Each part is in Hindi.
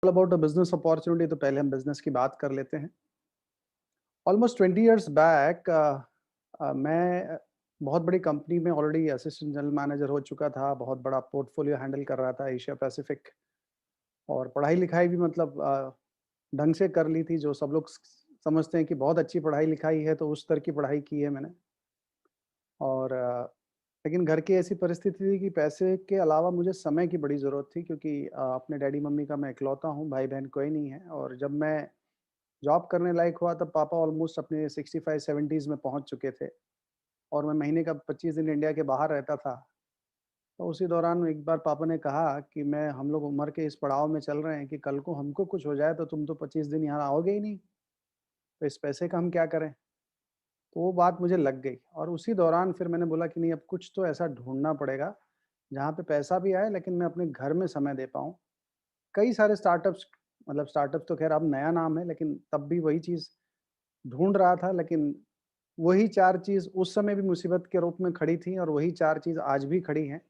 अबाउट अ बिजनेस अपॉर्चुनिटी तो पहले हम बिजनेस की बात कर लेते हैं। ऑलमोस्ट 20 इयर्स बैक मैं बहुत बड़ी कंपनी में ऑलरेडी असिस्टेंट जनरल मैनेजर हो चुका था। बहुत बड़ा पोर्टफोलियो हैंडल कर रहा था एशिया पैसिफिक। और पढ़ाई लिखाई भी मतलब ढंग से कर ली थी, जो सब लोग समझते हैं कि बहुत अच्छी पढ़ाई लिखाई है, तो उस तरह की पढ़ाई की है मैंने। और लेकिन घर की ऐसी परिस्थिति थी कि पैसे के अलावा मुझे समय की बड़ी ज़रूरत थी, क्योंकि अपने डैडी मम्मी का मैं इकलौता हूँ, भाई बहन कोई नहीं है। और जब मैं जॉब करने लायक हुआ तब पापा ऑलमोस्ट अपने 65-70s में पहुँच चुके थे, और मैं महीने का 25 दिन इंडिया के बाहर रहता था। तो उसी दौरान एक बार पापा ने कहा कि मैं हम लोग उम्र के इस पड़ाव में चल रहे हैं कि कल को हमको कुछ हो जाए तो तुम तो 25 दिन यहाँ आओगे ही नहीं, तो इस पैसे का हम क्या करें? तो वो बात मुझे लग गई, और उसी दौरान फिर मैंने बोला कि नहीं, अब कुछ तो ऐसा ढूँढना पड़ेगा, जहाँ पे पैसा भी आए लेकिन मैं अपने घर में समय दे पाऊँ। कई सारे स्टार्टअप्स, मतलब स्टार्टअप तो ख़ैर अब नया नाम है, लेकिन तब भी वही चीज़ ढूँढ रहा था। लेकिन वही 4 चीज़ उस समय भी मुसीबत के रूप में खड़ी थी, और वही 4 चीज़ आज भी खड़ी हैं।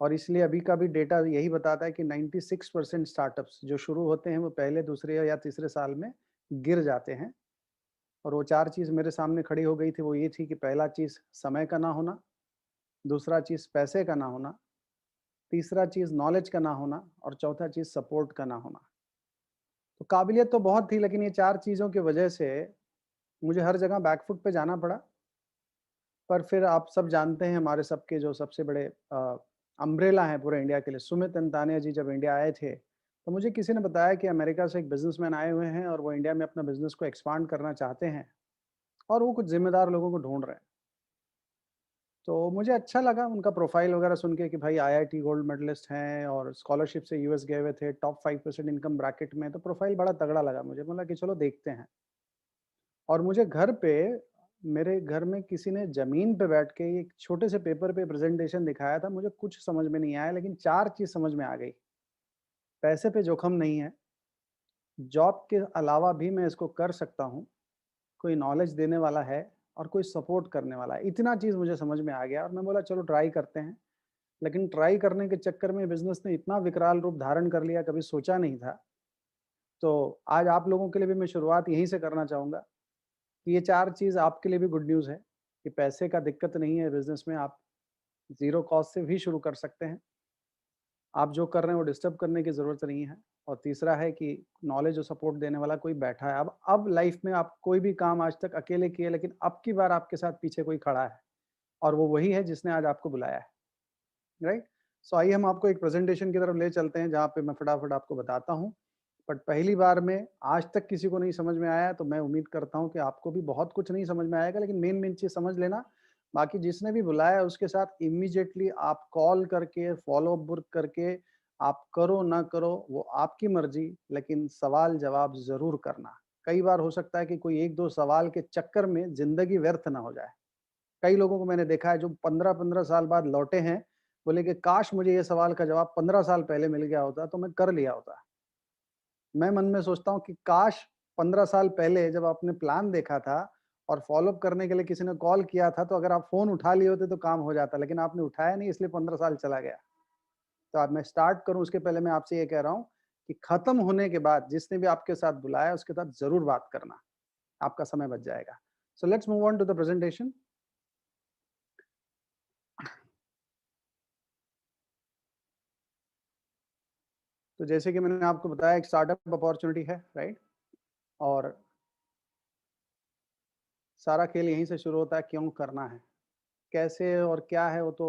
और इसलिए अभी का भी डेटा यही बताता है कि 96% स्टार्टअप्स जो शुरू होते हैं, वो पहले, दूसरे या तीसरे साल में गिर जाते हैं। और वो 4 चीज़ मेरे सामने खड़ी हो गई थी, वो ये थी कि पहला चीज़ समय का ना होना, दूसरा चीज़ पैसे का ना होना, तीसरा चीज़ नॉलेज का ना होना, और चौथा चीज़ सपोर्ट का ना होना। तो काबिलियत तो बहुत थी, लेकिन ये 4 चीज़ों की वजह से मुझे हर जगह बैकफुट पे जाना पड़ा। पर फिर आप सब जानते हैं, हमारे सबके जो सबसे बड़े अम्ब्रेला हैं पूरे इंडिया के लिए, सुमित अंतानिया जी जब इंडिया आए थे, तो मुझे किसी ने बताया कि अमेरिका से एक बिज़नेसमैन आए हुए हैं और वो इंडिया में अपना बिज़नेस को एक्सपांड करना चाहते हैं, और वो कुछ ज़िम्मेदार लोगों को ढूँढ रहे हैं। तो मुझे अच्छा लगा उनका प्रोफ़ाइल वगैरह सुन के कि भाई आईआईटी गोल्ड मेडलिस्ट हैं और स्कॉलरशिप से यूएस गए हुए थे, टॉप 5% इनकम ब्रैकेट में, तो प्रोफ़ाइल बड़ा तगड़ा लगा मुझे। बोला कि चलो देखते हैं। और मुझे घर पे, मेरे घर में किसी ने ज़मीन पे बैठ के एक छोटे से पेपर पे प्रेज़ेंटेशन दिखाया था। मुझे कुछ समझ में नहीं आया, लेकिन 4 चीज़ समझ में आ गई। पैसे पे जोखिम नहीं है, जॉब के अलावा भी मैं इसको कर सकता हूँ, कोई नॉलेज देने वाला है और कोई सपोर्ट करने वाला है। इतना चीज़ मुझे समझ में आ गया, और मैं बोला चलो ट्राई करते हैं। लेकिन ट्राई करने के चक्कर में बिज़नेस ने इतना विकराल रूप धारण कर लिया, कभी सोचा नहीं था। तो आज आप लोगों के लिए भी मैं शुरुआत यहीं से करना चाहूँगा कि ये 4 चीज़ आपके लिए भी गुड न्यूज़ है, कि पैसे का दिक्कत नहीं है बिज़नेस में, आप ज़ीरो कॉस्ट से भी शुरू कर सकते हैं। आप जो कर रहे हैं वो डिस्टर्ब करने की ज़रूरत नहीं है। और तीसरा है कि नॉलेज और सपोर्ट देने वाला कोई बैठा है। अब लाइफ़ में आप कोई भी काम आज तक अकेले किए, लेकिन अब की बार आपके साथ पीछे कोई खड़ा है, और वो वही है जिसने आज आपको बुलाया है, राइट? सो आइए हम आपको एक प्रेज़ेंटेशन की तरफ ले चलते हैं, जहाँ पे मैं फटाफट आपको बताता हूँ। बट पहली बार में आज तक किसी को नहीं समझ में आया, तो मैं उम्मीद करता हूँ कि आपको भी बहुत कुछ नहीं समझ में आएगा, लेकिन मेन-मेन चीज़ समझ लेना। बाकी जिसने भी बुलाया है उसके साथ इमीडिएटली आप कॉल करके, फ़ॉलो अप बुक करके, आप करो ना करो वो आपकी मर्ज़ी, लेकिन सवाल-जवाब ज़रूर करना। कई बार हो सकता है कि कोई 1-2 सवाल के चक्कर में ज़िंदगी व्यर्थ ना हो जाए। कई लोगों को मैंने देखा है जो 15-15 साल बाद लौटे हैं, बोले कि काश मुझे ये सवाल का जवाब 15 साल पहले मिल गया होता तो मैं कर लिया होता। मैं मन में सोचता हूँ कि काश 15 साल पहले जब आपने प्लान देखा था और फ़ॉलो अप करने के लिए किसी ने कॉल किया था, तो अगर आप फ़ोन उठा लिए होते तो काम हो जाता, लेकिन आपने उठाया नहीं, इसलिए 15 साल चला गया। तो अब मैं स्टार्ट करूँ उसके पहले मैं आपसे ये कह रहा हूँ कि खत्म होने के बाद जिसने भी आपके साथ बुलाया उसके साथ ज़रूर बात करना, आपका समय बच जाएगा। So let's move on to the presentation. तो जैसे कि मैंने आपको बताया, एक स्टार्टअप अपॉर्च्युनिटी है, राइट? और सारा खेल यहीं से शुरू होता है, क्यों करना है? कैसे और क्या है वो तो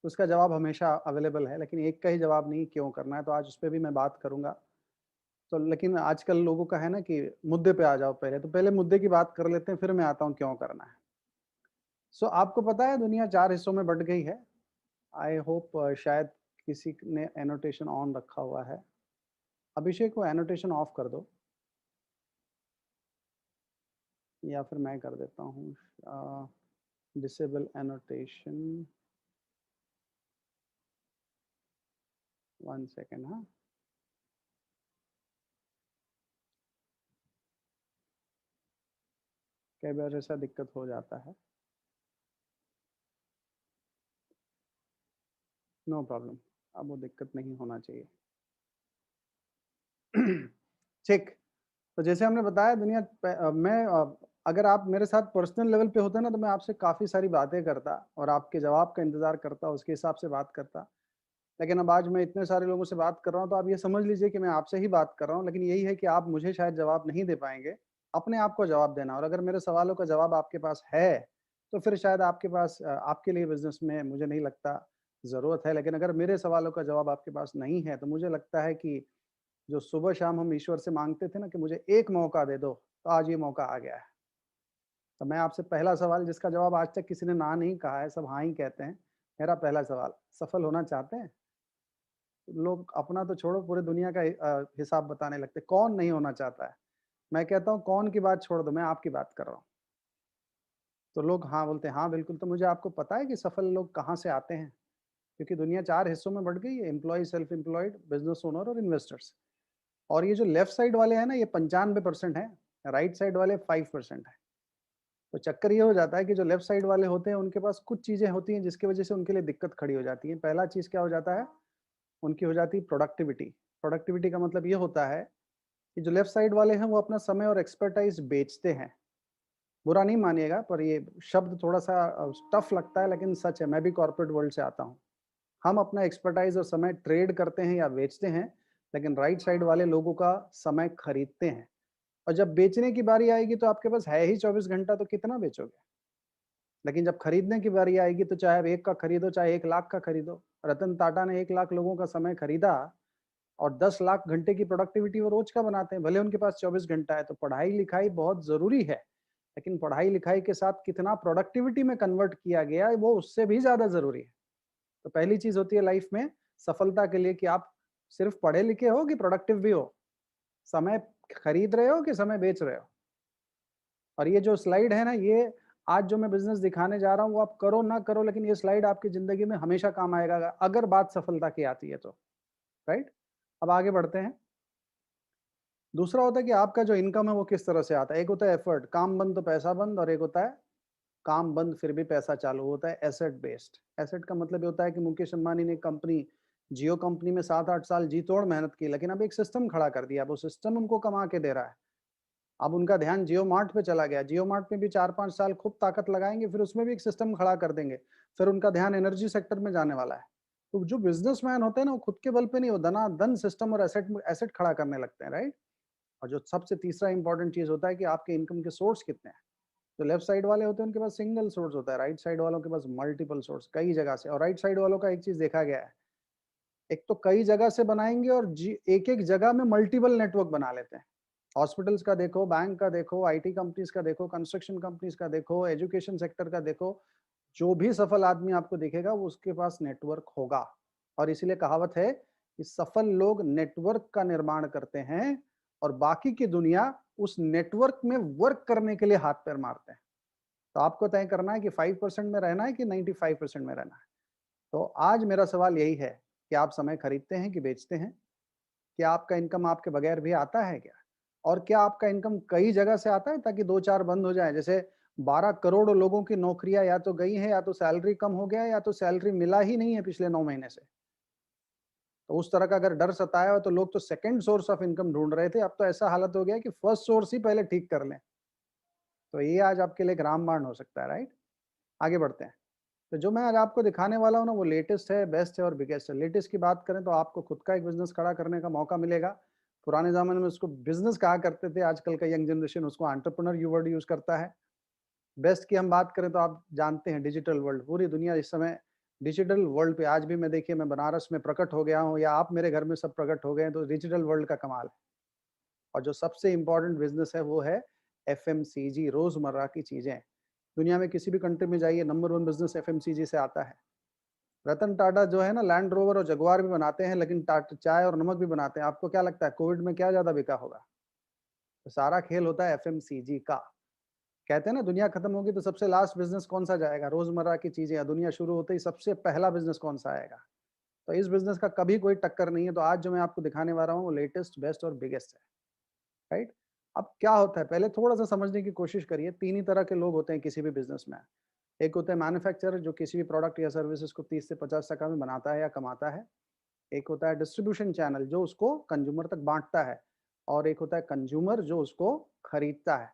उसका जवाब हमेशा अवेलेबल है, लेकिन एक का ही जवाब नहीं क्यों करना है, तो आज उस पे भी मैं बात करूँगा। तो लेकिन आजकल लोगों का है ना कि मुद्दे पे आ जाओ पहले, तो पहले मुद्दे की बात कर लेते हैं, फिर मैं आता हूँ क्यों करना है। सो आपको पता है दुनिया 4 हिस्सों में बँट गई है। आई होप शायद किसी ने एनोटेशन ऑन रखा हुआ है। अभिषेक वो एनोटेशन ऑफ कर दो, या फिर मैं कर देता हूँ। डिसेबल एनोटेशन, 1 सेकंड हाँ। कई बार ऐसा दिक्कत हो जाता है। नो प्रॉब्लम, अब वो दिक्कत नहीं होना चाहिए। ठीक। तो जैसे हमने बताया अगर आप मेरे साथ पर्सनल लेवल पे होते ना तो मैं आपसे काफ़ी सारी बातें करता और आपके जवाब का इंतज़ार करता, उसके हिसाब से बात करता। लेकिन अब आज मैं इतने सारे लोगों से बात कर रहा हूँ, तो आप ये समझ लीजिए कि मैं आपसे ही बात कर रहा हूँ, लेकिन यही है कि आप मुझे शायद जवाब नहीं दे पाएँगे, अपने आप को जवाब देना और अगर मेरे सवालों का जवाब आपके पास है, तो फिर शायद आपके पास आपके लिए बिज़नेस में मुझे नहीं लगता ज़रूरत है। लेकिन अगर मेरे सवालों का जवाब आपके पास नहीं है, तो मुझे लगता है कि जो सुबह-शाम हम ईश्वर से माँगते थे ना कि मुझे एक मौका दे दो, तो आज ये मौका आ गया है। तो मैं आपसे पहला सवाल जिसका जवाब आज तक किसी ने ना नहीं कहा है, सब हाँ ही कहते हैं। मेरा पहला सवाल, सफल होना चाहते हैं? लोग अपना तो छोड़ो पूरी दुनिया का हिसाब बताने लगते हैं, कौन नहीं होना चाहता है? मैं कहता हूँ कौन की बात छोड़ दो, मैं आपकी बात कर रहा हूँ। तो लोग हाँ बोलते हैं, हाँ बिल्कुल, तो मुझे आपको पता है कि सफल लोग कहाँ से आते हैं? क्योंकि दुनिया 4 हिस्सों में बँट गई है, employee, self employed, business owner और इन्वेस्टर्स। और ये जो लेफ्ट साइड वाले हैं ना, ये 95% हैं, राइट साइड वाले 5% हैं। तो चक्कर ये हो जाता है कि जो लेफ्ट साइड वाले होते हैं, उनके पास कुछ चीज़ें होती हैं जिसकी वज़ह से उनके लिए दिक्कत खड़ी हो जाती है। पहला चीज़ क्या हो जाता है? उनकी हो जाती है प्रोडक्टिविटी। प्रोडक्टिविटी का मतलब ये होता है कि जो लेफ्ट साइड वाले हैं, वो अपना समय और एक्सपर्टाइज़ बेचते हैं। बुरा नहीं मानिएगा पर ये शब्द थोड़ा-सा टफ लगता है लेकिन सच है, मैं भी कॉर्पोरेट वर्ल्ड से आता हूँ। हम अपना एक्सपर्टाइज़ और समय ट्रेड करते हैं या बेचते हैं, लेकिन राइट साइड वाले लोगों का समय खरीदते हैं। और जब बेचने की बारी आएगी तो आपके पास है ही 24 घंटा तो कितना बेचोगे? लेकिन जब खरीदने की बारी आएगी तो चाहे आप 1 का खरीदो, चाहे 1 लाख का खरीदो। रतन टाटा ने 1 लाख लोगों का समय खरीदा और 10 लाख घंटे की प्रोडक्टिविटी वो रोज का बनाते हैं। भले उनके पास 24 घंटा है, तो पढ़ाई-लिखाई बहुत ज़रूरी है। लेकिन पढ़ाई-लिखाई के साथ कितना प्रोडक्टिविटी में कन्वर्ट किया गया है, वो उससे भी ज़्यादा ज़रूरी है। तो पहली चीज़ होती है लाइफ में सफलता के लिए कि आप सिर्फ पढ़े-लिखे हो कि प्रोडक्टिव भी हो। समय खरीद रहे हो कि समय बेच रहे हो? और ये जो स्लाइड है ना, ये आज जो मैं बिज़नेस दिखाने जा रहा हूँ, वो आप करो ना करो, लेकिन ये स्लाइड आपकी ज़िंदगी में हमेशा काम आएगा अगर बात सफलता की आती है तो, राइट? अब आगे बढ़ते हैं। दूसरा होता है कि आपका जो इनकम है वो किस तरह से आता है। एक होता है एफर्ट, काम बंद तो पैसा बंद और एक होता है काम बंद फिर भी पैसा चालू, होता है एसेट बेस्ड। एसेट का मतलब ये होता है कि मुकेश अंबानी ने कंपनी जियो कंपनी में 7-8 साल जी तोड़ मेहनत की, लेकिन अब एक सिस्टम खड़ा कर दिया, अब वो सिस्टम उनको कमा के दे रहा है। अब उनका ध्यान जियो मार्ट पे चला गया, जियो मार्ट में भी 4-5 साल खूब ताकत लगाएँगे, फिर उसमें भी एक सिस्टम खड़ा कर देंगे। फिर उनका ध्यान एनर्जी सेक्टर में जाने वाला है। तो जो बिज़नेसमैन होते हैं ना, वो खुद के बल पे नहीं, वो धनाधन सिस्टम और एसेट एसेट खड़ा करने लगते हैं, राइट? और जो सबसे तीसरा इंपॉर्टेंट चीज़ होता है कि आपके इनकम के सोर्स कितने हैं। जो लेफ्ट साइड वाले होते हैं उनके पास सिंगल सोर्स होता है, राइट साइड वालों के पास मल्टीपल सोर्स कई जगह से। और राइट साइड वालों का एक चीज़ देखा गया है, एक तो कई जगह से बनाएँगे और एक-एक जगह में मल्टीपल नेटवर्क बना लेते हैं। हॉस्पिटल्स का देखो, बैंक का देखो, आईटी कंपनीज़ का देखो, कंस्ट्रक्शन कंपनीज़ का देखो, एजुकेशन सेक्टर का देखो, जो भी सफल आदमी आपको दिखेगा वो उसके पास नेटवर्क होगा। और इसीलिए कहावत है कि सफल लोग नेटवर्क का निर्माण करते हैं और बाकी की दुनिया उस नेटवर्क में वर्क करने के लिए हाथ-पैर मारते हैं। तो आपको तय करना है कि 5% में रहना है कि 95% में रहना है। तो आज मेरा सवाल यही है कि आप समय खरीदते हैं कि बेचते हैं? क्या आपका इनकम आपके बगैर भी आता है क्या? और क्या आपका इनकम कई जगह से आता है ताकि 2-4 बंद हो जाएँ? जैसे 12 करोड़ लोगों की नौकरियाँ या तो गई हैं या तो सैलरी कम हो गया है या तो सैलरी मिला ही नहीं है पिछले 9 महीने से। तो उस तरह का अगर डर सताया हो तो लोग तो सेकंड सोर्स ऑफ इनकम ढूँढ रहे थे, अब तो ऐसा हालत हो गया है कि फर्स्ट सोर्स ही पहले ठीक कर लें। तो ये आज आपके लिए एक रामबाण हो सकता है, राइट? आगे बढ़ते हैं। तो जो मैं आज आपको दिखाने वाला हूँ ना, वो लेटेस्ट है, बेस्ट है और बिगेस्ट है। लेटेस्ट की बात करें तो आपको खुद का एक बिज़नेस खड़ा करने का मौका मिलेगा। पुराने ज़माने में उसको बिज़नेस कहा करते थे, आजकल का यंग जनरेशन उसको एंटरप्रेन्योर यू वर्ड यूज़ करता है। बेस्ट की हम बात करें तो आप जानते हैं डिजिटल वर्ल्ड, पूरी दुनिया इस समय डिजिटल वर्ल्ड पे आज भी मैं देखिए मैं बनारस में प्रकट हो गया हूँ या आप मेरे घर में सब प्रकट हो गए हैं, तो डिजिटल वर्ल्ड का कमाल है। और जो सबसे इम्पोर्टेंट बिज़नेस है वो है एफएमसीजी, रोज़मर्रा की चीज़ें। दुनिया में किसी भी कंट्री में जाइए नंबर 1 बिज़नेस एफएमसीजी से आता है। रतन टाटा जो है ना लैंड रोवर और जगुआर भी बनाते हैं, लेकिन चाय और नमक भी बनाते हैं। आपको क्या लगता है कोविड में क्या ज़्यादा बिका होगा? तो सारा खेल होता है एफएमसीजी का। कहते हैं ना दुनिया खत्म होगी तो सबसे लास्ट बिज़नेस कौन-सा जाएगा? रोज़मर्रा की चीज़ें, दुनिया शुरू होते ही सबसे पहला बिज़नेस कौन-सा आएगा? तो इस बिज़नेस का कभी कोई टक्कर नहीं है। तो आज जो मैं आपको दिखाने वाला हूँ वो लेटेस्ट, बेस्ट और बिगेस्ट है, राइट? अब क्या होता है पहले थोड़ा-सा समझने की कोशिश करिए। 3 ही तरह के लोग होते हैं किसी भी बिज़नेस में। एक होता है मैन्युफैक्चरर जो किसी भी प्रोडक्ट या सर्विसेज़ को 30 से 50% में बनाता है या कमाता है। एक होता है डिस्ट्रीब्यूशन चैनल जो उसको कंज्यूमर तक बाँटता है। और एक होता है कंज्यूमर जो उसको खरीदता है।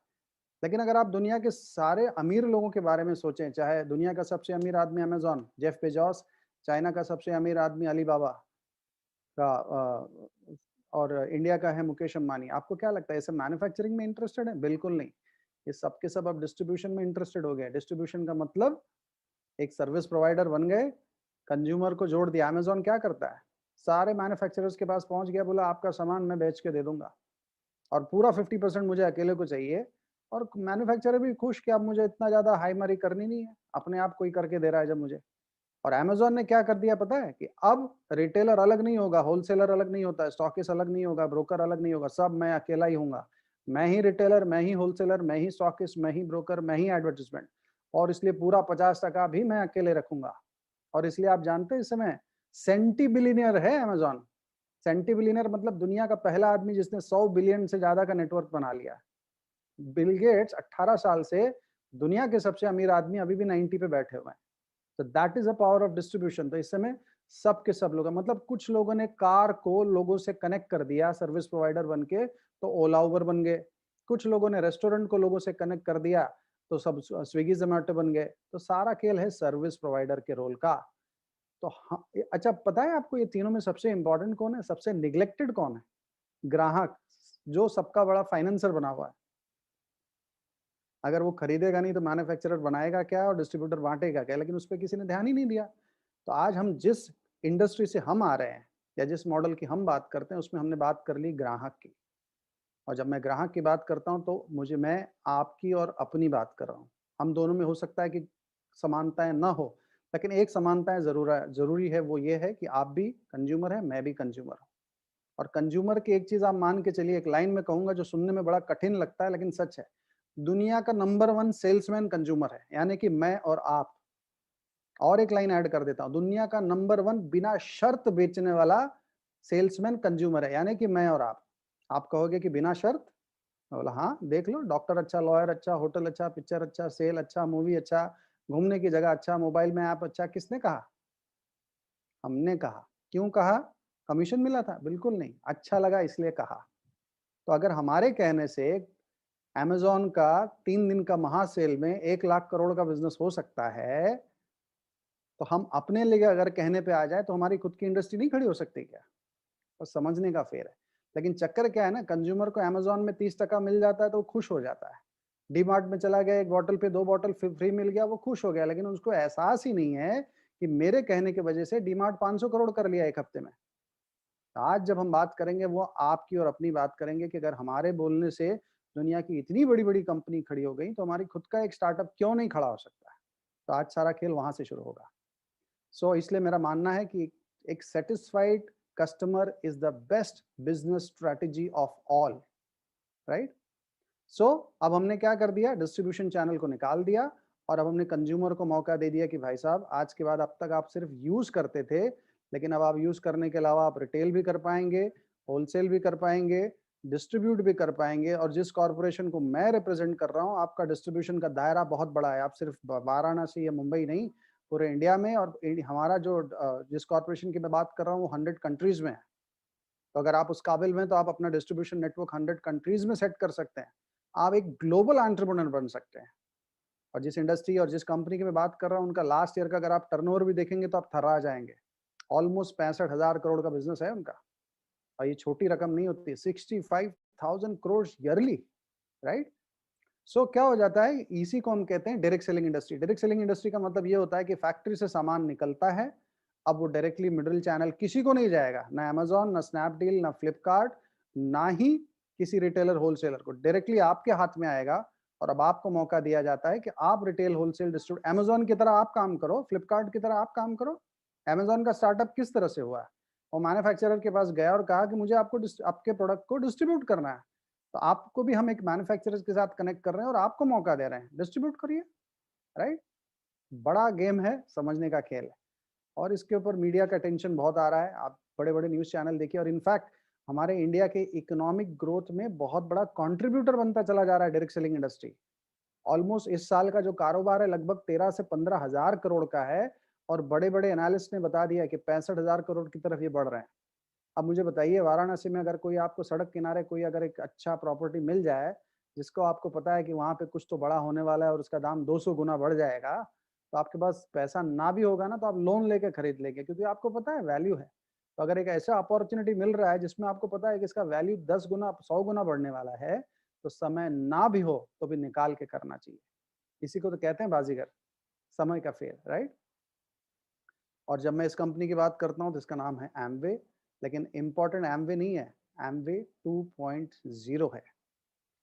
लेकिन अगर आप दुनिया के सारे अमीर लोगों के बारे में सोचें, चाहे दुनिया का सबसे अमीर आदमी अमेज़न, जेफ बेज़ोस, चाइना का सबसे अमीर आदमी अलीबाबा का और इंडिया का है मुकेश अंबानी। आपको क्या लगता है ये सब मैन्युफैक्चरिंग में इंटरेस्टेड है? बिल्कुल नहीं। ये सब के सब अब डिस्ट्रीब्यूशन में इंटरेस्टेड हो गए। डिस्ट्रीब्यूशन का मतलब एक सर्विस प्रोवाइडर बन गए, कंज्यूमर को जोड़ दिया। अमेज़न क्या करता है? सारे मैन्युफैक्चरर्स के पास पहुँच गया, बोला आपका सामान मैं बेच के दे दूँगा और पूरा 50% मुझे अकेले को चाहिए और मैन्युफैक्चरर भी खुश कि अब मुझे इतना ज़्यादा हाई-मारी करनी नहीं है, अपने आप कोई करके दे रहा है जब मुझे। और अमेज़न ने क्या कर दिया पता है? कि अब रिटेलर अलग नहीं होगा, होलसेलर अलग नहीं होता, स्टॉकिस्ट अलग नहीं होगा, ब्रोकर अलग नहीं होगा, सब मैं अकेला ही हूँगा। मैं ही रिटेलर, मैं ही होलसेलर, मैं ही स्टॉकिस्ट, मैं ही ब्रोकर, मैं ही एडवर्टाइज़मेंट और इसलिए पूरा 50% भी मैं अकेले रखूँगा। और इसलिए आप जानते हैं इस समय सेंटी बिलियनियर है अमेज़न। सेंटी बिलियनियर मतलब दुनिया का पहला आदमी जिसने 100 बिलियन से ज़्यादा का नेटवर्क बना लिया। बिल गेट्स 18 साल से दुनिया के सबसे अमीर आदमी अभी भी 90 पे बैठे हुए हैं। तो that is a power of distribution. तो इस समय सब के सब लोग मतलब कुछ लोगों ने कार को लोगों से कनेक्ट कर दिया सर्विस प्रोवाइडर बन के, तो ओला उबर बन गए। कुछ लोगों ने रेस्टोरेंट को लोगों से कनेक्ट कर दिया, तो सब स्विगी जोमेटो बन गए। तो सारा खेल है सर्विस प्रोवाइडर के रोल का। तो हाँ, अच्छा पता है आपको ये तीनों में सबसे इंपॉर्टेंट कौन है, सबसे निग्लेक्टेड कौन है? ग्राहक, जो सबका बड़ा फाइनेंसर बना हुआ है। अगर वो खरीदेगा नहीं तो मैन्युफैक्चरर बनाएगा क्या और डिस्ट्रीब्यूटर बाँटेगा क्या? लेकिन उस पे किसी ने ध्यान ही नहीं दिया। तो आज हम जिस इंडस्ट्री से हम आ रहे हैं या जिस मॉडल की हम बात करते हैं उसमें हमने बात कर ली ग्राहक की। और जब मैं ग्राहक की बात करता हूँ तो मैं आपकी और अपनी बात कर रहा हूँ। हम दोनों में हो सकता है कि समानताएँ ना हो, लेकिन एक समानताएँ ज़रूरी है, वो ये है कि आप भी कंज्यूमर हैं, मैं भी कंज्यूमर हूँ। और कंज्यूमर की एक चीज़ आप मान के चलिए, एक लाइन में कहूँगा जो सुनने में बड़ा कठिन लगता है लेकिन सच है। दुनिया का नंबर 1 सेल्समैन कंज्यूमर है, यानी कि मैं और आप। और एक लाइन ऐड कर देता हूँ, दुनिया का नंबर 1 बिना शर्त बेचने वाला सेल्समैन कंज्यूमर है, यानी कि मैं और आप। आप कहोगे कि बिना शर्त? मैं बोला हाँ, देख लो डॉक्टर अच्छा, लॉयर अच्छा, होटल अच्छा, पिक्चर अच्छा, सेल अच्छा, मूवी अच्छा, घूमने की जगह अच्छा, मोबाइल में ऐप अच्छा, किसने कहा? हमने कहा। क्यों कहा? कमीशन मिला था? बिल्कुल नहीं, अच्छा लगा इसलिए कहा। तो अगर हमारे कहने से अमेज़न का 3 दिन का महासेल में 1 लाख करोड़ का बिज़नेस हो सकता है, तो हम अपने लिए अगर कहने पे आ जाए तो हमारी खुद की इंडस्ट्री नहीं खड़ी हो सकती क्या? बस समझने का फेर है। लेकिन चक्कर क्या है ना, कंज्यूमर को अमेज़न में 30% मिल जाता है तो वो खुश हो जाता है। डीमार्ट में चला गया, 1 बॉटल पे 2 बॉटल फ्री मिल गया, वो खुश हो गया। लेकिन उसको एहसास ही नहीं है कि मेरे कहने की वजह से डीमार्ट 500 करोड़ कर लिया 1 हफ्ते में। आज जब हम बात करेंगे वो आपकी और अपनी बात करेंगे कि अगर हमारे बोलने से दुनिया की इतनी बड़ी-बड़ी कंपनी खड़ी हो गई, तो हमारी खुद का एक स्टार्टअप क्यों नहीं खड़ा हो सकता है? तो आज सारा खेल वहाँ से शुरू होगा। इसलिए मेरा मानना है कि एक satisfied customer is the best business strategy of all, right? अब हमने क्या कर दिया? डिस्ट्रीब्यूशन चैनल को निकाल दिया और अब हमने कंज्यूमर को मौका दे दिया कि भाई साहब आज के बाद अब तक आप सिर्फ यूज़ करते थे, लेकिन अब आप यूज़ करने के अलावा आप रिटेल भी कर पाएँगे, होलसेल भी कर पाएँगे, डिस्ट्रीब्यूट भी कर पाएँगे और जिस कॉर्पोरेशन को मैं रिप्रेज़ेंट कर रहा हूँ, आपका डिस्ट्रीब्यूशन का दायरा बहुत बड़ा है। आप सिर्फ ब वाराणसी या मुंबई नहीं, पूरे इंडिया में और हमारा जो जिस कॉर्पोरेशन की मैं बात कर रहा हूँ, वो 100 कंट्रीज़ में है। तो अगर आप उस काबिल में तो आप अपना डिस्ट्रीब्यूशन नेटवर्क 100 कंट्रीज़ में सेट कर सकते हैं। आप एक ग्लोबल एंटरप्रेन्योर बन सकते हैं। और जिस इंडस्ट्री और जिस कंपनी की मैं बात कर रहा हूँ, उनका लास्ट ईयर का अगर आप टर्नओवर भी देखेंगे तो आप थर्रा जाएँगे। ऑलमोस्ट 65,000 करोड़ का बिज़नेस है उनका और ये छोटी रकम नहीं होती है, 65,000 करोड़ ईयरली, राइट? क्या हो जाता है, इसी को हम कहते हैं direct selling industry. Direct selling industry का मतलब ये होता है कि फैक्ट्री से सामान निकलता है, अब वो डायरेक्टली मिडल चैनल किसी को नहीं जाएगा, ना अमेज़न, ना स्नैपडील, ना फ्लिपकार्ट, ना ही किसी रिटेलर होलसेलर को, डायरेक्टली आपके हाथ में आएगा और अब आपको मौका दिया जाता है कि आप रिटेल होलसेल डिस्ट्रीब्यूट अमेज़न की तरह आप काम करो, फ्लिपकार्ट की तरह आप काम करो। अमेज़न का स्टार्टअप किस तरह से हुआ है? वो मैन्युफैक्चरर के पास गया और कहा कि मुझे आपके प्रोडक्ट को डिस्ट्रीब्यूट करना है। तो आपको भी हम एक मैन्युफैक्चरर्स के साथ कनेक्ट कर रहे हैं और आपको मौका दे रहे हैं, डिस्ट्रीब्यूट करिए, राइट? बड़ा गेम है, समझने का खेल है और इसके ऊपर मीडिया का अटेंशन बहुत आ रहा है। आप बड़े-बड़े न्यूज़ चैनल देखिए और इनफैक्ट हमारे इंडिया के इकोनॉमिक ग्रोथ में बहुत बड़ा कंट्रीब्यूटर बनता चला जा रहा है डायरेक्ट सेलिंग इंडस्ट्री। ऑलमोस्ट इस साल का जो कारोबार है लगभग 13 से 15 हज़ार करोड़ का है और बड़े-बड़े एनालिस्ट ने बता दिया कि 65,000 करोड़ की तरफ ये बढ़ रहे हैं। अब मुझे बताइए वाराणसी में अगर कोई आपको सड़क किनारे कोई अगर एक अच्छा प्रॉपर्टी मिल जाए, जिसको आपको पता है कि वहाँ पे कुछ तो बड़ा होने वाला है और उसका दाम 200 गुना बढ़ जाएगा, तो आपके पास पैसा ना भी होगा ना तो आप लोन लेके खरीद लेंगे क्योंकि आपको पता है वैल्यू है। तो अगर एक ऐसा अपॉर्च्युनिटी मिल रहा है जिसमें आपको पता है कि इसका वैल्यू 10 गुना, 100 गुना बढ़ने वाला है, तो समय ना भी हो तो भी निकाल के करना चाहिए। इसी को तो कहते हैं बाजीगर, समय का फेर, राइट? और जब मैं इस कंपनी की बात करता हूँ तो इसका नाम है एमवे, लेकिन इम्पोर्टेंट एमवे नहीं है, एमवे 2.0 है।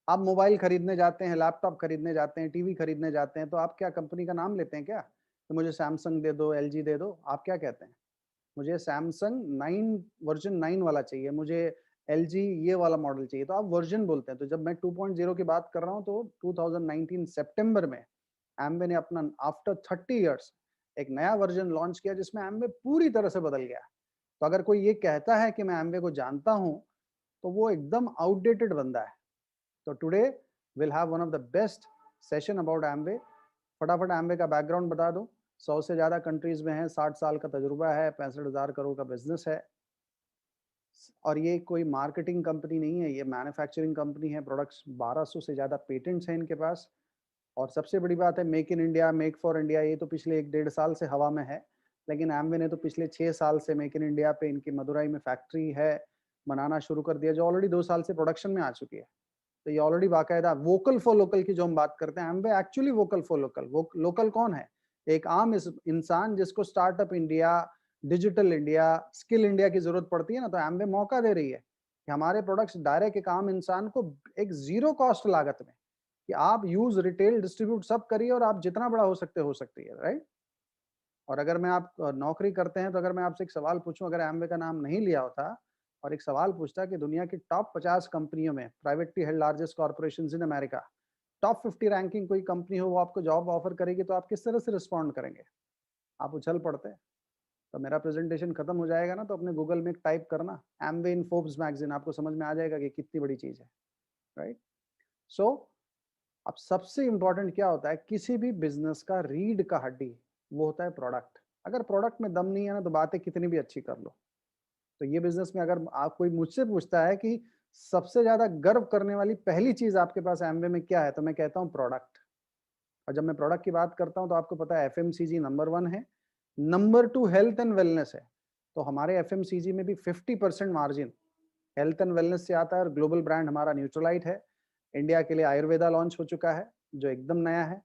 आप मोबाइल खरीदने जाते हैं, लैपटॉप खरीदने जाते हैं, टीवी खरीदने जाते हैं, तो आप क्या कंपनी का नाम लेते हैं क्या? तो मुझे सैमसंग दे दो, एलजी दे दो, आप क्या कहते हैं? मुझे सैमसंग 9 वर्ज़न 9 वाला चाहिए, मुझे एलजी ये वाला मॉडल चाहिए, तो आप वर्ज़न बोलते हैं। तो जब मैं 2.0 की बात कर रहा हूँ तो 2019 सितंबर में एम्वे ने अपना आफ्टर 30 इयर्स एक नया वर्ज़न लॉन्च किया जिसमें एम्वे पूरी तरह से बदल गया। तो अगर कोई ये कहता है कि मैं एम्वे को जानता हूँ, तो वो एकदम आउटडेटेड बंदा है। तो today will have one of the best session about Amway. फटाफट एम्वे का बैकग्राउंड बता दूं। 100 से ज़्यादा कंट्रीज में है, 60 साल का तजुर्बा है, 65,000 करोड़ का बिजनेस है। और ये कोई मार्केटिंग कंपनी नहीं है, ये मैन्युफैक्चरिंग कंपनी है। प्रोडक्ट्स 1200 से ज़्यादा पेटेंट्स हैं इनके पास। और सबसे बड़ी बात है make in India, make for India, ये तो पिछले 1 डेढ़ साल से हवा में है। लेकिन एम्वे ने तो पिछले 6 साल से मेक इन इंडिया पे इनकी मदुरई में फैक्ट्री है, बनाना शुरू कर दिया, जो ऑलरेडी 2 साल से प्रोडक्शन में आ चुकी है। तो ये ऑलरेडी बाकायदा वोकल फॉर लोकल की जो हम बात करते हैं, एम्वे एक्चुअली वोकल फॉर लोकल। वो लोकल कौन है? एक आम इंसान जिसको startup India, digital India, skill India की जरूरत पड़ती है ना, तो एम्वे मौका दे रही है कि हमारे प्रोडक्ट्स डायरेक्ट एक आम इंसान को एक जीरो कॉस्ट लागत में, कि आप यूज, रिटेल, डिस्ट्रीब्यूट सब करिए और आप जितना बड़ा हो सकती है, राइट? और अगर मैं आप नौकरी करते हैं तो अगर मैं आपसे एक सवाल पूछूं, अगर एम्वे का नाम नहीं लिया होता और एक सवाल पूछता कि दुनिया की टॉप 50 कंपनियों में, privately held largest corporations in America, top 50 ranking कोई कंपनी हो वो आपको जॉब ऑफर करेगी, तो आप किस तरह से रिस्पॉन्ड करेंगे? आप उछल पड़ते हैं। तो मेरा प्रेजेंटेशन खत्म हो जाएगा ना, तो अपने गूगल में टाइप करना एम्वे इन फोर्ब्स मैगजीन, आपको समझ में आ जाएगा कि कितनी बड़ी चीज है, राइट? सो अब सबसे इंपॉर्टेंट क्या होता है किसी भी बिजनेस का, रीढ़ का हड्डी, वो होता है प्रोडक्ट। अगर प्रोडक्ट में दम नहीं है ना, तो बातें कितनी भी अच्छी कर लो। तो ये बिजनेस में अगर आप, कोई मुझसे पूछता है कि सबसे ज्यादा गर्व करने वाली पहली चीज आपके पास एमवे में क्या है, तो मैं कहता हूँ प्रोडक्ट। और जब मैं प्रोडक्ट की बात करता हूँ तो आपको पता है एफएमसीजी नंबर 1 है, नंबर 2 हेल्थ एंड वेलनेस है। तो हमारे एफएमसीजी में भी 50% मार्जिन हेल्थ एंड वेलनेस से आता है। और ग्लोबल ब्रांड हमारा न्यूट्रलाइट है। इंडिया के लिए आयुर्वेदा लॉन्च हो चुका है, जो एकदम नया है।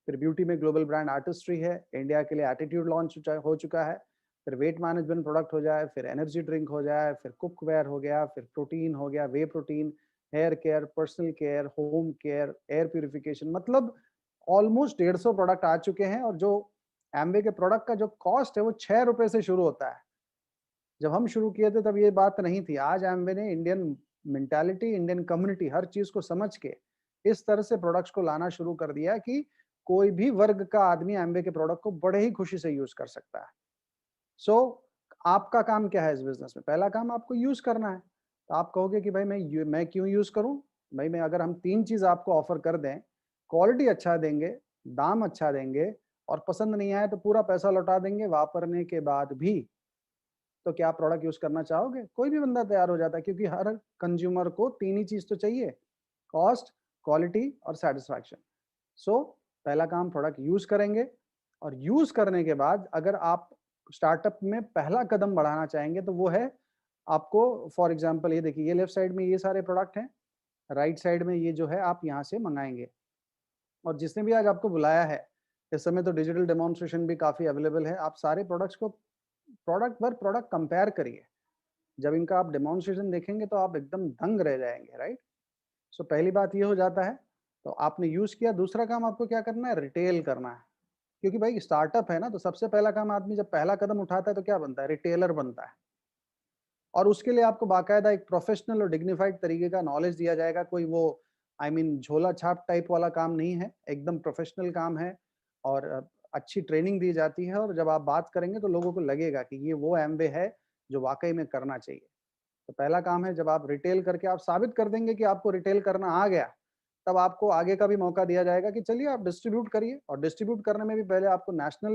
फिर ब्यूटी में ग्लोबल ब्रांड आर्टिस्ट्री है, इंडिया के लिए एटीट्यूड लॉन्च हो चुका है। फिर वेट मैनेजमेंट प्रोडक्ट हो जाए, फिर एनर्जी ड्रिंक हो जाए, फिर कुकवेयर हो गया, फिर प्रोटीन हो गया, whey protein, hair care, personal care, home care, air purification, मतलब ऑलमोस्ट 150 प्रोडक्ट आ चुके हैं। और जो एम्वे के प्रोडक्ट का जो कॉस्ट है वो 6 रुपए से शुरू होता है। जब हम शुरू किए थे तब ये बात नहीं थी। आज एम्वे ने इंडियन मेंटालिटी, इंडियन कम्युनिटी, हर चीज को समझ के इस तरह से प्रोडक्ट्स को लाना शुरू कर दिया कि कोई भी वर्ग का आदमी एम्वे के प्रोडक्ट को बड़े ही खुशी से यूज कर सकता है। सो आपका काम क्या है इस बिजनेस में? पहला काम आपको यूज करना है। तो आप कहोगे कि भाई मैं क्यों यूज करूं? भाई मैं, अगर हम 3 चीज आपको ऑफर कर दें, क्वालिटी अच्छा देंगे, दाम अच्छा देंगे और पसंद नहीं आए तो पूरा पैसा लौटा देंगे वापरने के बाद भी, तो क्या आप प्रोडक्ट यूज करना चाहोगे? कोई भी बंदा तैयार हो जाता है, क्योंकि हर कंज्यूमर को 3 ही चीज तो चाहिए, कॉस्ट, क्वालिटी और सेटिस्फैक्शन। सो पहला काम प्रोडक्ट यूज करेंगे। और यूज करने के बाद अगर आप स्टार्टअप में पहला कदम बढ़ाना चाहेंगे तो वो है आपको, फॉर एग्जांपल ये देखिए, ये लेफ्ट साइड में ये सारे प्रोडक्ट हैं, राइट साइड में ये जो है आप यहाँ से मंगाएंगे। और जिसने भी आज आपको बुलाया है, इस समय तो डिजिटल डेमोन्स्ट्रेशन भी काफी अवेलेबल है, आप सारे प्रोडक्ट्स को प्रोडक्ट पर प्रोडक्ट कंपेयर करिए। जब इनका आप डेमोन्स्ट्रेशन देखेंगे तो आप एकदम दंग रह जाएंगे, राइट? सो पहली बात ये हो जाता है। तो आपने यूज किया, दूसरा काम आपको क्या करना है? रिटेल करना है। क्योंकि भाई स्टार्टअप है ना, तो सबसे पहला काम आदमी जब पहला कदम उठाता है तो क्या बनता है? रिटेलर बनता है। और उसके लिए आपको बाकायदा एक प्रोफेशनल और डिग्निफाइड तरीके का नॉलेज दिया जाएगा। कोई वो झोला छाप टाइप वाला काम नहीं है, एकदम प्रोफेशनल काम है। और अच्छी ट्रेनिंग दी जाती है। और जब आप बात करेंगे तो लोगों को लगेगा कि ये वो एमवे है जो वाकई में करना चाहिए। तो पहला काम है, जब आप रिटेल करके आप साबित कर देंगे कि आपको रिटेल करना आ गया, तब आपको आगे का भी मौका दिया जाएगा कि चलिए आप डिस्ट्रीब्यूट करिए। और डिस्ट्रीब्यूट करने में भी पहले आपको नेशनल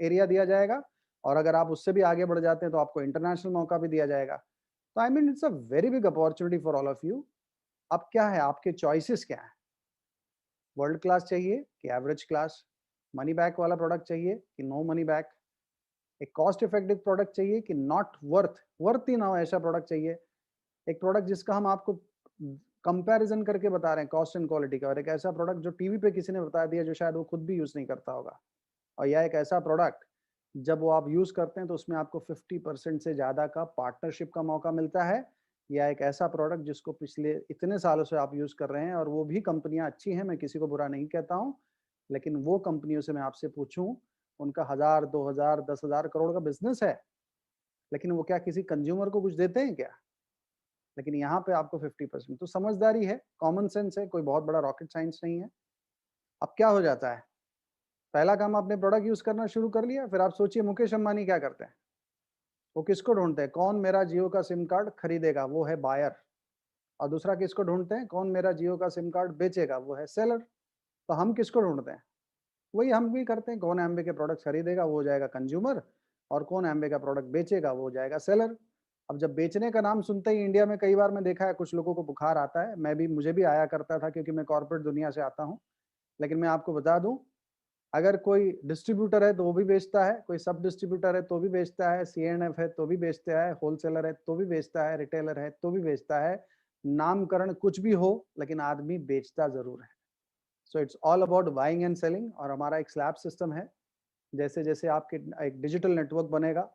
एरिया दिया जाएगा। और अगर आप उससे भी आगे बढ़ जाते हैं तो आपको इंटरनेशनल मौका भी दिया जाएगा। तो I mean it's a very big opportunity for all of you. अब क्या है, आपके चॉइसेस क्या है? वर्ल्ड क्लास चाहिए कि एवरेज क्लास? मनी बैक वाला प्रोडक्ट चाहिए कि नो मनी बैक? एक कॉस्ट इफेक्टिव प्रोडक्ट चाहिए कि नॉट वर्थ ही ना हो ऐसा प्रोडक्ट चाहिए? एक प्रोडक्ट जिसका हम आपको कंपैरिजन करके बता रहे हैं कॉस्ट एंड क्वालिटी का, और एक ऐसा प्रोडक्ट जो टीवी पे किसी ने बता दिया जो शायद वो खुद भी यूज नहीं करता होगा, और या एक ऐसा प्रोडक्ट जब वो आप यूज करते हैं तो उसमें आपको 50% से ज्यादा का पार्टनरशिप का मौका मिलता है, या एक ऐसा प्रोडक्ट जिसको पिछले इतने सालों से आप यूज कर रहे हैं और वो भी कंपनियां अच्छी हैं, मैं किसी को बुरा नहीं कहता हूं, लेकिन वो कंपनियों से मैं आपसे पूछूं, उनका 1000 2000 10,000 करोड़ का बिजनेस है, लेकिन वो क्या किसी कंज्यूमर को कुछ देते हैं क्या? लेकिन यहाँ पे आपको 50%, तो समझदारी है, कॉमन सेंस है, कोई बहुत बड़ा रॉकेट साइंस नहीं है। अब क्या हो जाता है, पहला काम आपने प्रोडक्ट यूज करना शुरू कर लिया, फिर आप सोचिए मुकेश अंबानी क्या करते हैं? वो किसको ढूंढते हैं? कौन मेरा जियो का सिम कार्ड खरीदेगा? वो है बायर। और दूसरा किसको ढूंढते हैं? कौन मेरा जियो का सिम कार्ड बेचेगा? वो है सेलर। तो हम किसको ढूंढते हैं? वही हम भी करते हैं, कौन एम्बे के प्रोडक्ट खरीदेगा वो हो जाएगा कंज्यूमर, और कौन एम्बे का प्रोडक्ट बेचेगा वो हो जाएगा सेलर। अब जब बेचने का नाम सुनते ही इंडिया में कई बार मैं देखा है कुछ लोगों को बुखार आता है, मुझे भी आया करता था क्योंकि मैं कॉर्पोरेट दुनिया से आता हूँ। लेकिन मैं आपको बता दूं, अगर कोई डिस्ट्रीब्यूटर है तो वो भी बेचता है, कोई सब डिस्ट्रीब्यूटर है तो भी बेचता है, सीएनएफ है तो भी बेचता है, होलसेलर है तो भी बेचता है, रिटेलर है तो भी बेचता है। नामकरण कुछ भी हो लेकिन आदमी बेचता जरूर है। So it's all about buying and selling, और हमारा एक स्लैब सिस्टम है। जैसे जैसे आपके एक डिजिटल नेटवर्क बनेगा,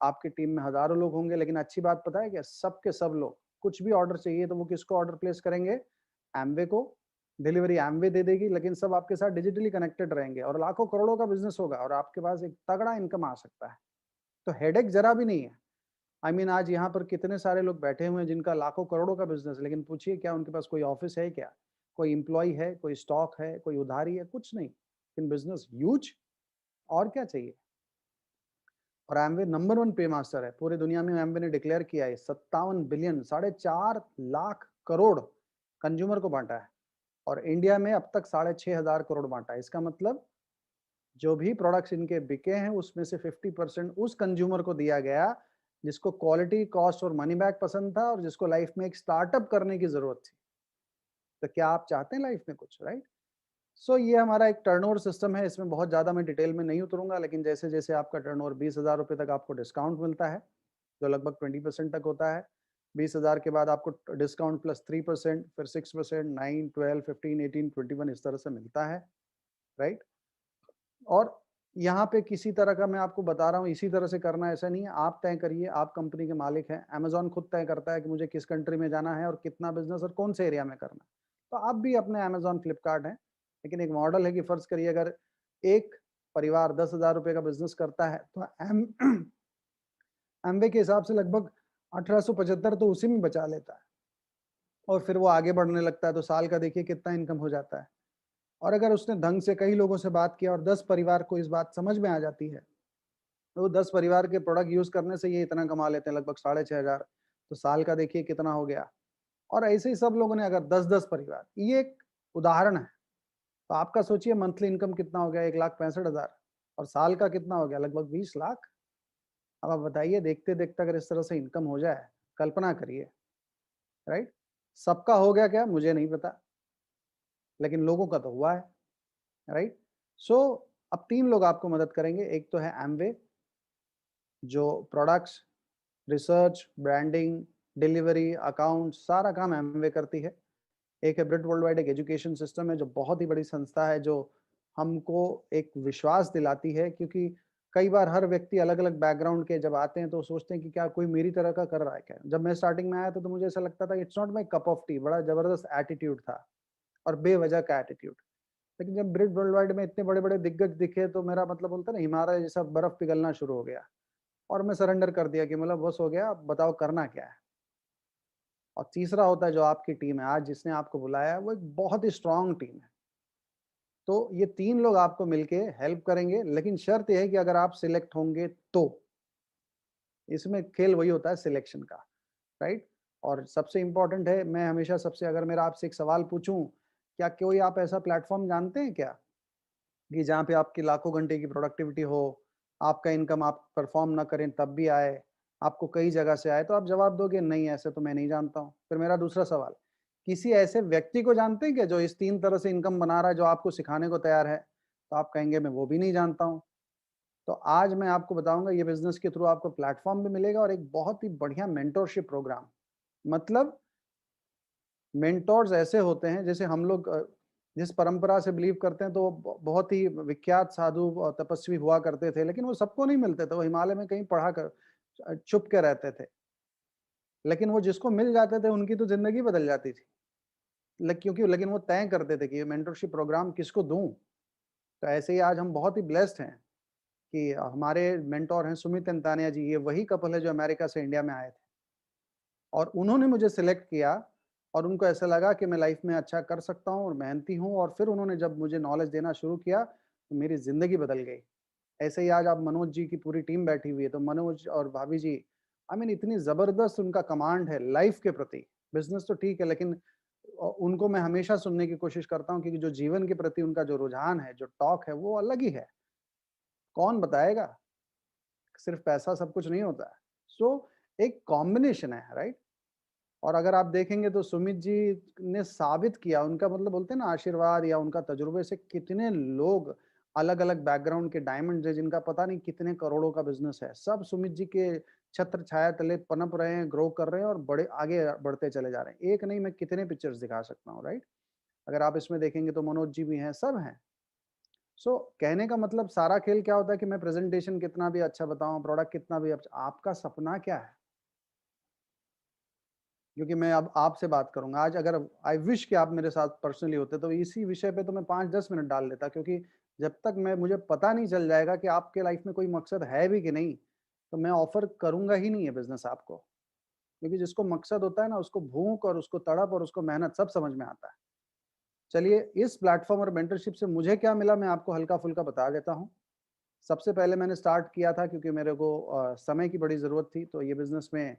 आपकी टीम में हजारों लोग होंगे, लेकिन अच्छी बात पता है क्या, सबके सब लोग कुछ भी ऑर्डर चाहिए तो वो किसको ऑर्डर प्लेस करेंगे? एमवे को। डिलीवरी एमवे दे देगी, लेकिन सब आपके साथ डिजिटली कनेक्टेड रहेंगे और लाखों करोड़ों का बिजनेस होगा और आपके पास एक तगड़ा इनकम आ सकता है। तो हेडेक जरा भी नहीं है। आई मीन आज यहाँ पर कितने सारे लोग बैठे हुए हैं जिनका लाखों करोड़ों का बिजनेस है, लेकिन पूछिए क्या उनके पास कोई ऑफिस है क्या? कोई इम्प्लॉय है? कोई स्टॉक है? कोई उधारी है? कुछ नहीं, लेकिन बिजनेस ह्यूज। और क्या चाहिए? और एमवे नंबर वन पे मास्टर है पूरी दुनिया में। एमवे ने डिक्लेयर किया है 57 बिलियन, 4.5 लाख करोड़ कंज्यूमर को बांटा है, और इंडिया में अब तक 6,500 करोड़ बांटा है। इसका मतलब जो भी प्रोडक्ट्स इनके बिके हैं उसमें से 50% उस कंज्यूमर को दिया गया जिसको क्वालिटी, कॉस्ट और मनी बैक पसंद था, और जिसको लाइफ में एक स्टार्टअप करने की जरूरत थी। तो क्या आप चाहते हैं लाइफ में कुछ, राइट? सो ये हमारा एक टर्नओवर सिस्टम है, इसमें बहुत ज़्यादा मैं डिटेल में नहीं उतरूंगा, लेकिन जैसे जैसे आपका टर्नओवर 20,000 रुपये तक आपको डिस्काउंट मिलता है, जो लगभग 20% तक होता है। 20,000 के बाद आपको डिस्काउंट प्लस 3%, फिर 6%, 9, 12, 15, 18, 21 इस तरह से मिलता है, राइट? और यहाँ पे किसी तरह का मैं आपको बता रहा हूँ इसी तरह से करना, ऐसा नहीं है। आप तय करिए, आप कंपनी के मालिक हैं। अमेजोन खुद तय करता है कि मुझे किस कंट्री में जाना है और कितना बिजनेस और कौन से एरिया में करना है। तो आप भी अपने अमेजोन, फ्लिपकार्ट हैं, लेकिन एक मॉडल है कि फर्ज करिए अगर एक परिवार 10,000 रुपये का बिजनेस करता है तो एमवे के हिसाब से लगभग 1875 तो उसी में बचा लेता है, और फिर वो आगे बढ़ने लगता है तो साल का देखिए कितना इनकम हो जाता है। और अगर उसने ढंग से कई लोगों से बात किया और 10 परिवार को इस बात समझ में आ जाती है, तो 10 परिवार के प्रोडक्ट यूज करने से ये इतना कमा लेते हैं, लगभग 6,500, तो साल का देखिए कितना हो गया। और ऐसे ही सब लोगों ने अगर 10-10 परिवार, ये एक उदाहरण है, तो आपका सोचिए मंथली इनकम कितना हो गया? 1,65,000, और साल का कितना हो गया? लगभग 20 लाख। अब आप बताइए, देखते देखते अगर इस तरह से इनकम हो जाए, कल्पना करिए, राइट? सबका हो गया क्या मुझे नहीं पता, लेकिन लोगों का तो हुआ है, राइट? सो अब 3 लोग आपको मदद करेंगे। एक तो है एमवे, जो products, research, branding, delivery, account, सारा काम एमवे करती है। एक है ब्रिट वर्ल्ड वाइड, एक एजुकेशन सिस्टम है जो बहुत ही बड़ी संस्था है, जो हमको एक विश्वास दिलाती है, क्योंकि कई बार हर व्यक्ति अलग अलग बैकग्राउंड के जब आते हैं तो सोचते हैं कि क्या कोई मेरी तरह का कर रहा है क्या। जब मैं स्टार्टिंग में आया था तो मुझे ऐसा लगता था it's not my cup of T, बड़ा जबरदस्त एटीट्यूड था और बेवजह का एटीट्यूड। लेकिन जब ब्रिट वर्ल्ड वाइड में इतने बड़े बड़े दिग्गज दिखे तो मेरा मतलब बोलता है ना, हिमालय जैसा बर्फ पिघलना शुरू हो गया, और मैं सरेंडर कर दिया कि मतलब बस हो गया, अब बताओ करना क्या है। और तीसरा होता है जो आपकी टीम है, आज जिसने आपको बुलाया है वो एक बहुत ही स्ट्रांग टीम है। तो ये 3 लोग आपको मिलके हेल्प करेंगे, लेकिन शर्त यह है कि अगर आप सिलेक्ट होंगे तो। इसमें खेल वही होता है सिलेक्शन का, राइट? और सबसे इंपॉर्टेंट है, मैं हमेशा सबसे, अगर मेरा आपसे एक सवाल पूछूं, क्या कोई आप ऐसा प्लेटफॉर्म जानते हैं क्या कि जहाँ पे आपकी लाखों घंटे की प्रोडक्टिविटी हो, आपका इनकम आप परफॉर्म ना करें तब भी आए, आपको कई जगह से आए, तो आप जवाब दोगे नहीं ऐसे तो मैं नहीं जानता हूँ। फिर मेरा दूसरा सवाल, किसी ऐसे व्यक्ति को जानते हैं क्या जो इस 3 तरह से इनकम बना रहा है, जो आपको सिखाने को तैयार है? तो आप कहेंगे मैं वो भी नहीं जानता हूँ। तो आज मैं आपको बताऊँगा ये बिज़नेस के थ्रू आपको प्लेटफ़ॉर्म भी मिलेगा और एक बहुत ही बढ़िया मेंटरशिप प्रोग्राम। मतलब मेंटोर्स ऐसे होते हैं जैसे हम लोग जिस परंपरा से बिलीव करते हैं तो वो बहुत ही विख्यात साधु और तपस्वी हुआ करते थे, लेकिन वो सबको नहीं मिलते थे। वो हिमालय में कहीं पढ़ा कर छुप के रहते थे। लेकिन वो जिसको मिल जाते थे उनकी तो ज़िंदगी बदल जाती थी। क्योंकि लेकिन वो तय करते थे कि ये मेंटरशिप प्रोग्राम किसको दूँ? तो ऐसे ही आज हम बहुत ही ब्लेस्ड हैं कि हमारे मेंटर हैं सुमित अंतानिया जी। ये वही कपल है जो अमेरिका से इंडिया में आए थे और उन्होंने मुझे सिलेक्ट किया और उनको ऐसा लगा कि मैं लाइफ में अच्छा कर सकता हूँ और मेहनती हूँ, और फिर उन्होंने जब मुझे नॉलेज देना शुरू किया, तो मेरी ज़िंदगी बदल गई। ऐसे ही आज आप मनोज जी की पूरी टीम बैठी हुई है, तो मनोज और भाभी जी, आई मीन इतनी ज़बरदस्त उनका कमांड है लाइफ के प्रति। बिज़नेस तो ठीक है, लेकिन उनको मैं हमेशा सुनने की कोशिश करता हूँ क्योंकि जो जीवन के प्रति उनका जो रुझान है, जो टॉक है, वो अलग ही है। कौन बताएगा? सिर्फ़ पैसा सब कुछ नहीं होता है। सो एक कॉम्बिनेशन है, राइट? और अगर आप देखेंगे तो सुमित जी ने साबित किया, उनका मतलब बोलते हैं ना आशीर्वाद या उनका तजुर्बे से कितने लोग अलग-अलग बैकग्राउंड के डायमंड्स हैं जिनका पता नहीं कितने करोड़ों का बिज़नेस है। सब सुमित जी के छत्र छाया तले पनप रहे हैं, ग्रो कर रहे हैं और बड़े आगे बढ़ते चले जा रहे हैं। एक नहीं मैं कितने पिक्चर्स दिखा सकता हूँ, राइट? अगर आप इसमें देखेंगे तो मनोज जी भी हैं, सब हैं। सो कहने का मतलब सारा खेल क्या होता है कि मैं प्रेज़ेंटेशन कितना भी अच्छा बताऊँ, प्रोडक्ट कितना भी अच्छा, आपका सपना क्या है? क्योंकि मैं अब आपसे बात करूँगा। आज अगर आई विश कि आप मेरे साथ पर्सनली होते, तो इसी विषय पे तो मैं 5-10 मिनट डाल देता, क्योंकि जब तक मैं मुझे पता नहीं चल जाएगा कि आपके लाइफ़ में कोई मकसद है भी कि नहीं, तो मैं ऑफ़र करूँगा ही नहीं ये बिज़नेस आपको। क्योंकि जिसको मकसद होता है ना, उसको भूख और उसको तड़प और उसको मेहनत सब समझ में आता है। चलिए, इस प्लेटफ़ॉर्म और मेंटरशिप से मुझे क्या मिला, मैं आपको हल्का-फुल्का बता देता हूँ। सबसे पहले मैंने स्टार्ट किया था क्योंकि मेरे को समय की बड़ी ज़रूरत थी, तो ये बिज़नेस में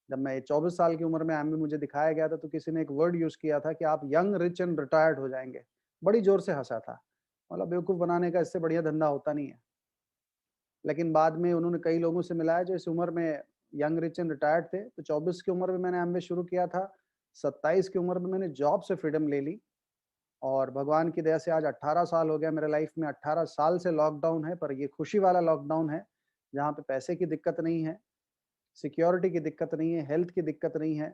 जब मैं 24 साल की उम्र में एमबी मुझे दिखाया गया था, तो किसी ने एक वर्ड यूज़ किया था कि आप यंग, रिच एंड रिटायर्ड हो जाएँगे। बड़ी ज़ोर से हँसा था। मतलब बेवकूफ़ बनाने का इससे बढ़िया धंधा होता नहीं है। लेकिन बाद में उन्होंने कई लोगों से मिलाया जो इस उम्र में यंग, रिच एंड रिटायर्ड थे। तो 24 की उम्र में मैंने एमबी शुरू किया था। 27 की उम्र में मैंने जॉब से फ्रीडम ले ली और भगवान की दया से आज 18 साल हो गया मेरे लाइफ़ में। 18 साल से लॉकडाउन है, पर ये खुशी वाला लॉकडाउन है, जहाँ पे पैसे की दिक्कत नहीं है, सिक्योरिटी की दिक्कत नहीं है, हेल्थ की दिक्कत नहीं है।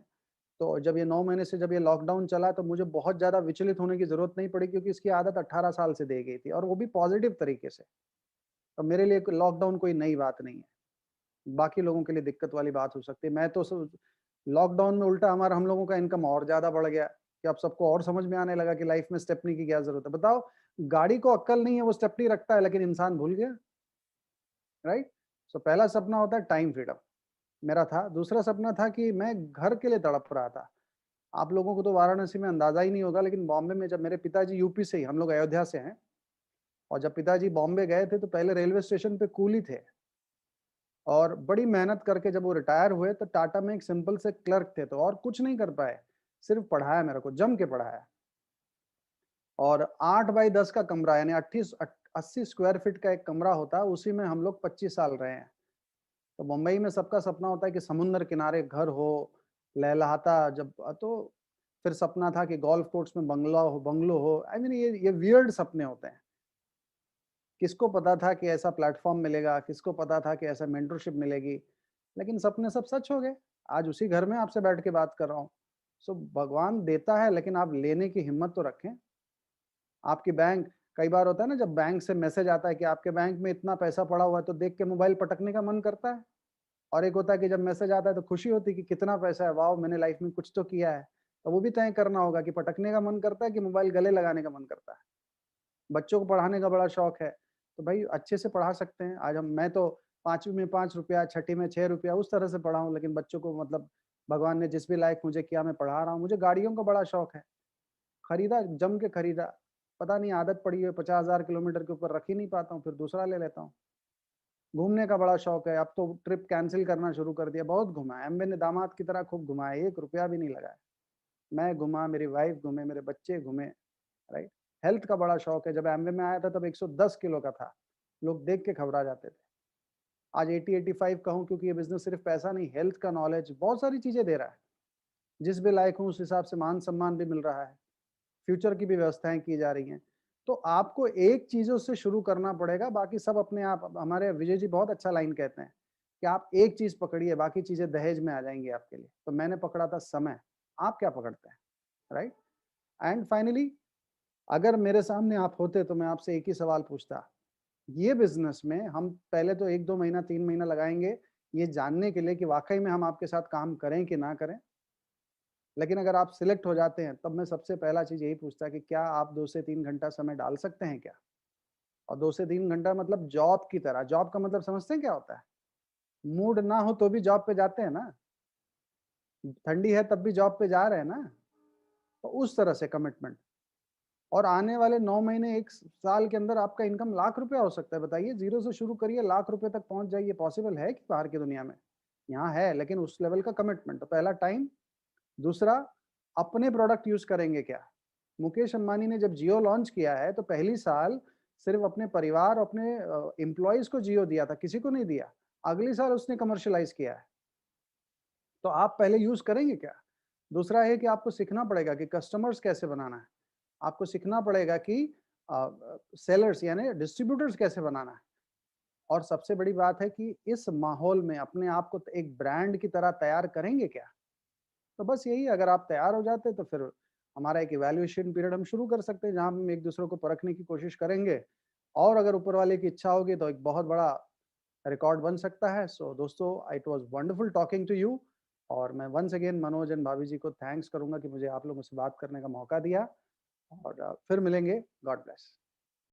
तो जब ये 9 महीने से जब ये लॉकडाउन चला, तो मुझे बहुत ज़्यादा विचलित होने की ज़रूरत नहीं पड़ी क्योंकि इसकी आदत 18 साल से दी गई थी और वो भी पॉज़िटिव तरीके से। तो मेरे लिए लॉकडाउन कोई नई बात नहीं है। बाकी लोगों के लिए दिक्कत वाली बात हो सकती है। मैं तो लॉकडाउन में उल्टा हमारा हम लोगों का इनकम और ज़्यादा बढ़ गया कि अब सबको और समझ में आने लगा कि लाइफ़ में स्टेपनी की क्या ज़रूरत है। बताओ, गाड़ी को अक्ल नहीं है, वो स्टेपनी रखता है, लेकिन इंसान भूल गया, राइट? सो पहला सपना होता है टाइम फ्रीडम, मेरा था। दूसरा सपना था कि मैं घर के लिए तड़प रहा था। आप लोगों को तो वाराणसी में अंदाज़ा ही नहीं होगा, लेकिन बॉम्बे में जब मेरे पिताजी यूपी से ही, हम लोग अयोध्या से हैं, और जब पिताजी बॉम्बे गए थे, तो पहले रेलवे स्टेशन पे कूली थे और बड़ी मेहनत करके जब वो रिटायर हुए, तो टाटा में एक सिंपल से क्लर्क थे, तो और कुछ नहीं कर पाए, सिर्फ़ पढ़ाया मेरे को, जम के पढ़ाया। और 8 बाई 10 का कमरा, यानी 80 स्क्वायर फीट का एक कमरा होता है, उसी में हम लोग 25 साल रहे हैं। तो मुंबई में सबका सपना होता है कि समुद्र किनारे घर हो, लहलहाता जब तो फिर सपना था कि गोल्फ कोर्स में बंगलो हो। आई मीन ये वियर्ड सपने होते हैं। किसको पता था कि ऐसा प्लेटफ़ॉर्म मिलेगा, किसको पता था कि ऐसा मेंटरशिप मिलेगी, लेकिन सपने सब सच हो गए। आज उसी घर में आपसे बैठ के बात कर रहा हूँ। सो भगवान देता है, लेकिन आप लेने की हिम्मत तो रखें। आपकी बैंक, कई बार होता है ना जब बैंक से मैसेज आता है कि आपके बैंक में इतना पैसा पड़ा हुआ है, तो देख के मोबाइल पटकने का मन करता है। और एक होता है कि जब मैसेज आता है तो खुशी होती है कि कितना पैसा है, वाओ! मैंने लाइफ में कुछ तो किया है। तो वो भी तय करना होगा कि पटकने का मन करता है कि मोबाइल गले लगाने का मन करता है। बच्चों को पढ़ाने का बड़ा शौक है, तो भाई अच्छे से पढ़ा सकते हैं। आज हम मैं तो 5वीं में ₹5, छठी में ₹6 उस तरह से पढ़ा हूँ, लेकिन बच्चों को मतलब भगवान ने जिस भी लायक मुझे किया, मैं पढ़ा रहा हूँ। मुझे गाड़ियों का बड़ा शौक है, खरीदा, जम के खरीदा। पता नहीं आदत पड़ी है, 50,000 किलोमीटर के ऊपर रख ही नहीं पाता हूँ, फिर दूसरा ले लेता हूँ। घूमने का बड़ा शौक है, अब तो ट्रिप कैंसल करना शुरू कर दिया, बहुत घुमा है। एमबी ने दामाद की तरह खूब घुमाया, ₹1 भी नहीं लगाया। मैं घुमा, मेरी वाइफ घूमे, मेरे बच्चे घूमे, राइट? हेल्थ का बड़ा शौक है, जब एमबी में आया था तब 110 किलो का था, लोग देख के घबरा जाते थे। आज 80-85 कहूँ क्योंकि ये बिज़नेस सिर्फ़ पैसा नहीं, हेल्थ का नॉलेज, बहुत सारी चीज़ें दे रहा है। जिस भी लायक हूँ, उस हिसाब से मान-सम्मान भी मिल रहा है। फ्यूचर की भी व्यवस्थाएँ की जा रही हैं। तो आपको एक चीज़ों से शुरू करना पड़ेगा, बाकी सब अपने आप। अब हमारे विजय जी बहुत अच्छा लाइन कहते हैं कि आप एक चीज़ पकड़िए, बाकी चीज़ें दहेज में आ जाएँगी आपके लिए। तो मैंने पकड़ा था समय, आप क्या पकड़ते हैं, राइट? एंड फाइनली अगर मेरे सामने आप होते तो मैं आपसे एक ही सवाल पूछता, ये बिज़नेस में हम पहले तो 1-2 महीना, 3 महीना लगाएँगे, ये जानने के लिए कि वाक़ई में हम आपके साथ काम करें कि ना करें। लेकिन अगर आप सिलेक्ट हो जाते हैं, तब मैं सबसे पहला चीज़ यही पूछता कि क्या आप 2 से 3 घंटा समय डाल सकते हैं क्या? और 2 से 3 घंटा मतलब जॉब की तरह, जॉब का मतलब समझते हैं क्या होता है? मूड ना हो तो भी जॉब पे जाते हैं ना, ठंडी है तब भी जॉब पे जा रहे हैं ना, तो उस तरह से कमिटमेंट। और आने वाले 9 महीने 1 साल के अंदर आपका इनकम लाख रुपया हो सकता है, बताइए ज़ीरो से शुरू करिए, लाख रुपए तक पहुँच जाइए, पॉसिबल है कि बाहर की दुनिया में? यहाँ है, लेकिन उस लेवल का कमिटमेंट। तो पहला टाइम, दूसरा अपने प्रोडक्ट यूज़ करेंगे क्या? मुकेश अंबानी ने जब जियो लॉन्च किया है, तो पहली साल सिर्फ़ अपने परिवार, अपने एम्प्लॉइज़ को जियो दिया था, किसी को नहीं दिया। अगली साल उसने कमर्शियलाइज़ किया है। तो आप पहले यूज़ करेंगे क्या? दूसरा है कि आपको सीखना पड़ेगा कि कस्टमर्स कैसे बनाना है। आपको सीखना पड़ेगा कि सेलर्स यानी डिस्ट्रीब्यूटर्स कैसे बनाना है। और सबसे बड़ी बात है कि इस माहौल में अपने आप को एक ब्रांड की तरह तैयार करेंगे क्या? तो बस यही, अगर आप तैयार हो जाते तो फिर हमारा एक इवैल्यूएशन पीरियड हम शुरू कर सकते हैं, जहाँ हम एक-दूसरे को परखने की कोशिश करेंगे। और अगर ऊपर वाले की इच्छा होगी तो एक बहुत बड़ा रिकॉर्ड बन सकता है। सो दोस्तों, it was wonderful talking to you. और मैं वन्स अगेन मनोज एंड भाभी जी को थैंक्स करूँगा कि मुझे आप लोगों से बात करने का मौका दिया। और फिर मिलेंगे। God bless.